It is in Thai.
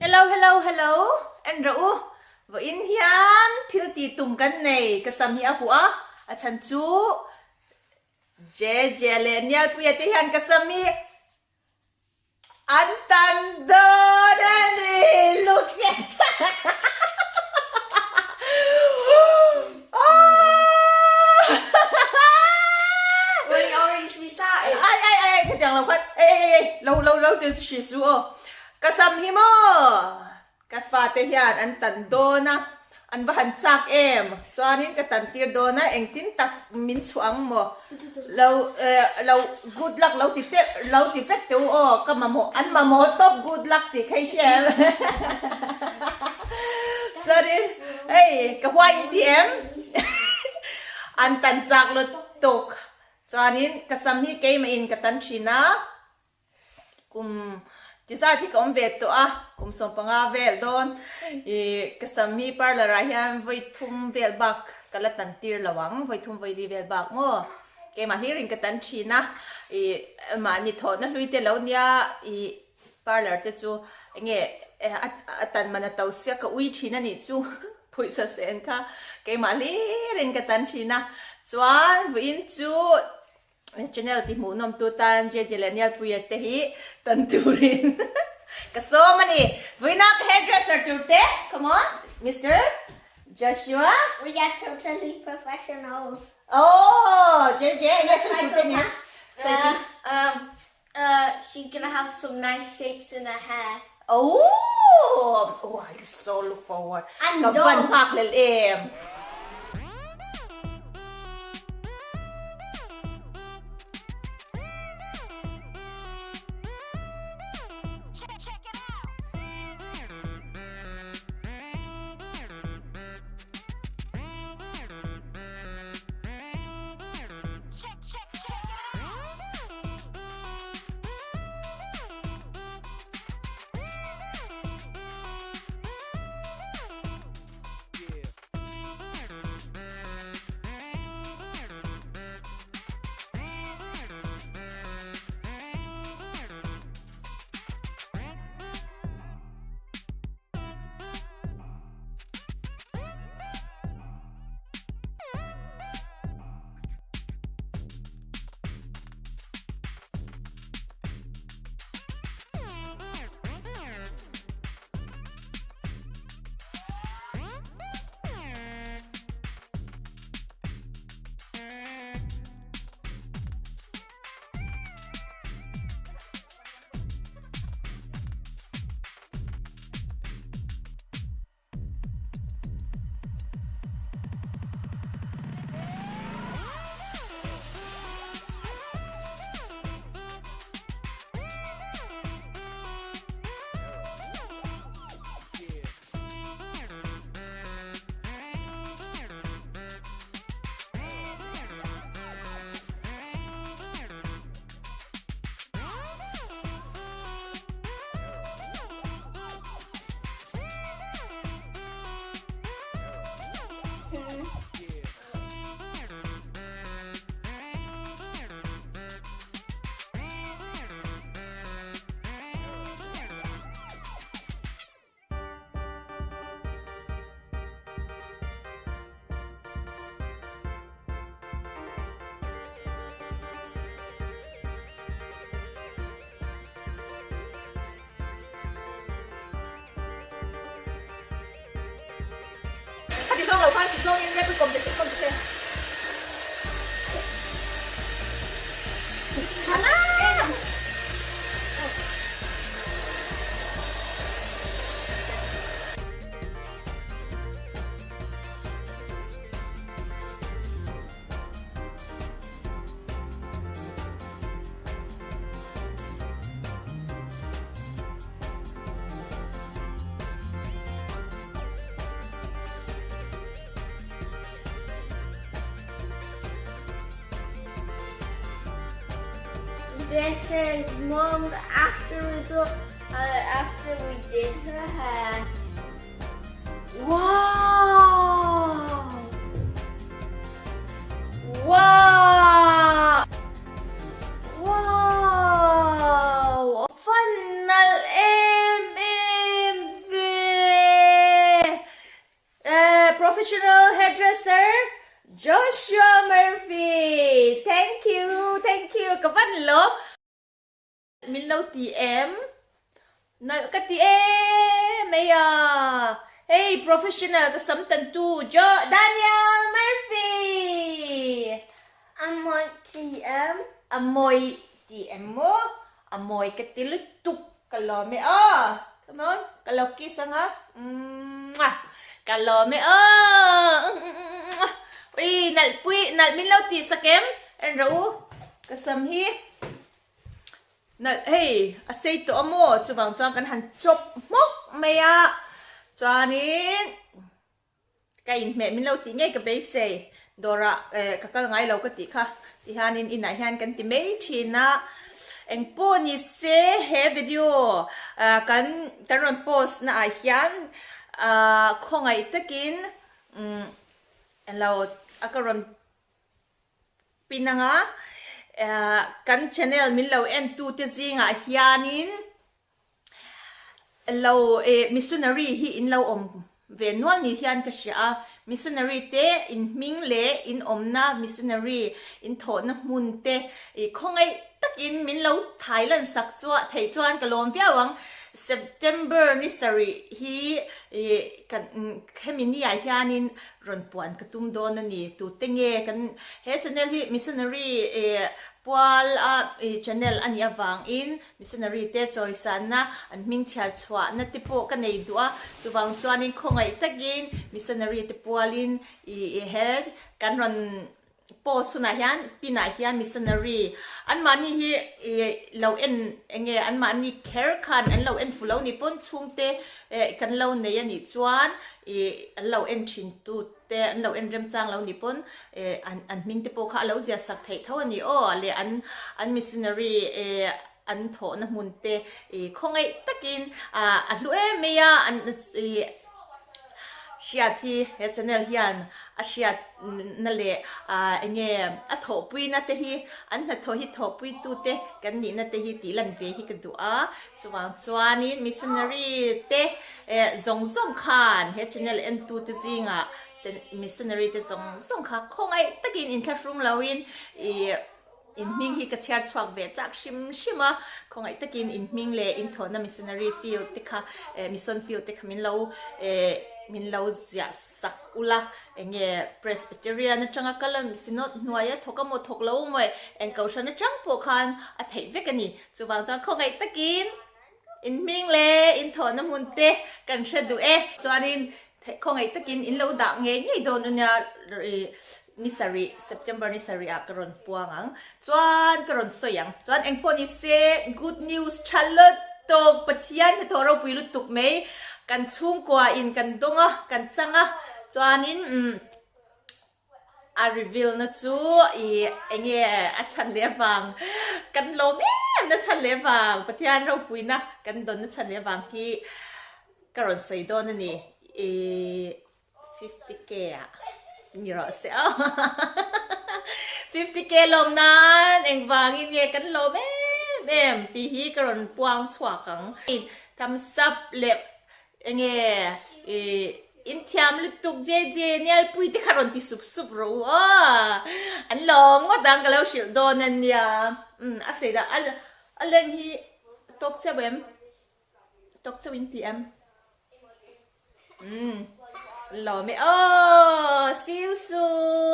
Hello. En rau. Và in hian thil ti tum kan nei kasam hi ahua a chan chu je le nya tu ya ti hian kasam hi an tan do ni look Well, you already started. ai cái tiếng lâu phát lâu từ sử dụng kasam hi mo ka fa te hian an tan do na an bahan chak em chuanin ka tan tir do na eng tin tak min chuang mo lo good luck lo ti pek tu o ka mamo an mamo top good luck ti khai shel sorry hey ka hwai ti em an tan chak lo tok chuanin kasam hi ke ma in ka tan thina kum ti sa thi kom ve to a kum som panga vel don I kasam hi parlor a hian voi thum vel bak kala tan tir lawang voi thum voi li vel bak mo ke ma hi ring ka tan thina I ma ni tho na hlui te lo nia I parlor te chu nge atan mana tau sia ka ui thina ni chu phuisa sen kha ke ma li ring ka tan thina chuan vuin chu channel ti mu nom tu tan je lenial puya te hi tan turin kaso mani vuina ka hairdresser tu te come on Mr. Joshua We are totally professionals. oh je yes tu te ni She's gonna have some nice shapes in her hair. oh I so look forward And ka dog. van pak lel em Hadi song lo fan song in re kom te This is Mom's after result after we did her hair. wow wow wow fanal em professional hairdresser Joshua Murphy thank you กับวันลบมินเราตีเอ็มนั่นก็ตีเอ็มไม่ยา hey professional ก็สำตันตูโจ Daniel Murphy Amoy TM. อมวยตีเอ็มโมอมวยก็ตีลุตุกกันลอไม่สมองกันลอกี่สังอ่ะกันลอไม่อุ้ยนัดปุยนัดมินเราตีสเกมเอ็นรู้ก็สำฮีนั่นเฮ้ยอาศัยตัวโม่จะวางจองกันหันจบมุกไม่จานี้ก็อินเมมินเราตีง่ายกับเบสเซ่ดอระก็ง่ายเราก็ตีค่ะที่ฮันอินไหนฮันกันตีไม่ชินะเอ็งปูนี่เซ่เฮวิดีโอกันรอนโพสนะอาฮันคงไงตะกินเราก็รอนปีนังกัน channel มินเราตูเตซิงฮิอานินเราmissionary ฮีอินเราเวนวลนี่ฮิอันก็เชียmissionaryเตอินมิงเลอินนา missionary อินโถนมุนเตคงไอตักอินมินเราไทยแลนด์สักจั่วไทยจวนกะลมเปียวัง September นี่สรีฮีกันแค่มินี่ฮิอานินรอนปวนกระตุ้มโดนนี่ตูเตงเงกันเฮ channel ที่ missionaryปวลchannel อันนี้วางอิน missionary เตจอยสันนะอันมิงเชียร์ชัวนัดที่พวกกันในดัวจะวางจวนอินคงไอตะกิน missionary เตปวลินเฮกันรอนโพสุนัยยันปีนัยยัน missionary อันมันนี่เราอันมันนี่ care คันอันเราฟุลเรานี่ปนชุ่มเตกันเราเนี่ยนี่จวนอันเราชินตูเตอันเราเริ่มจางเรานี่ปนอันมิงเตโปค่ะเราจะสักเทเท่านี้เลยอัน missionary อันโถนะมุนเตคงไอตะกินอันรู้เมียอันเชียที่เฮชเนลฮิอันเชียนั่นแหละโถปุยนั่นเตฮีอันนั้นโถฮิโถปุยตูเตกันนี่นั่นเตฮีตีลันเวฮิกันดูจวนนี้มิสเนอรี่เตซงคานเฮชเนลตูเตซิงมิสเนอรี่เตซงคาคงไอตะกินอินคลาสรูมเราอินมิงฮีกระเชียร์ชวกเวจากชิมคงไอตะกินอินมิงเลอินโถนะมิสเนอรี่ฟิลติค่ะมิสซอนฟิลติค่ะมินเราจะสักอุละPresbyterian นะจังก็เลยมิสโนหน่วยทกมทกเล่าไม่เขาชนะจังพวกคันเทวกันนี่จะวางจังคงไอตะกินอินมิงเลอินโถนะมุนเตกันเชดูจวนอินคงไอตะกินอินเราดังไงโดนเนี่ยนิสรี September นิสรีกรอนปวงังจวนกรอนสวยงจวนเอ็งปนิเซ good news ชัลเลตตกปะเทียนที่ทเราไปลุตุกไม่กันชุ่มกว่าอินกันดงกันจังจวนอินรีวิวนะจูเอ็งฉันเลี้ยบังกันโลแม่นะฉันเลี้ยบังปะเทียนเราปุยนะกันโดนนะฉันเลี้ยบังที่กรอนสวยโดนนี่50K นี่เหรอเสีย50K ลมนั้นเองวางอินกันโลแม่ตีฮีกรอนปวงฉวกังทำซับเล็บเองอินทิามลุตุกเจเนี่ยปุยที่คารอนที่สุบรู้อันลองก็ดังกันแล้วชิลโดนนั่นเนี่ยอาศัยได้อันเรื่องที่ตกเจ้าเอ็มตกเจ้าอินทิามหล่อไหมsee you soon